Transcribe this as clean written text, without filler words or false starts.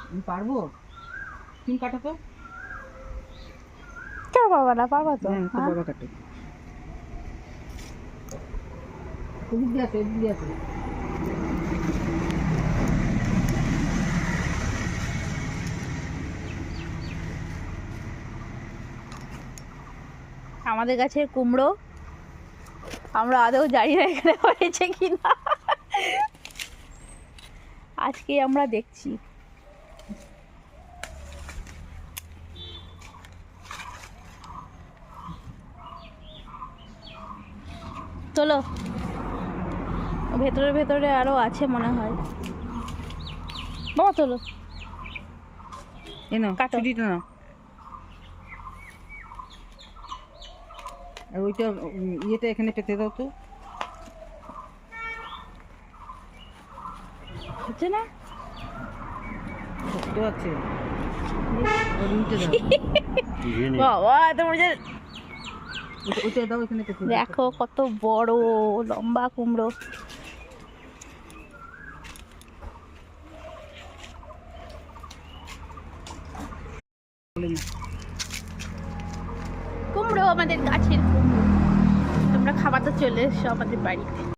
আমি পারবো? তুমি কাটো তো। কেউ পারবা না, পারবা তো। হ্যাঁ, তো বাবা কাটো। এদিক দিয়ে আছে, এদিক দিয়ে আছে। আমাদের গাছের কুমড়ো আমরা আদৌ জানি না এখানে হয়েছে কিনা, আজকে আমরা দেখছি। চলো, ভেতরে ভেতরে আরো আছে মনে হয়। বাবা চলো, এ নাও, কাটো। ছুটিটা নাও। আর ওইটা ইয়েটা এখানে পেতে দাও তো। হচ্ছে না? শক্ত আছে। আর উল্টে দাও। বাবা তোমার যে ওইটা দাও, এখানে পেতে দাও। দেখো কত বড় লম্বা কুমড়ো। কুমড়ো আমাদের গাছের কুমড়ো, তোমরা খাবার তো চলে এসছো আমাদের বাড়িতে।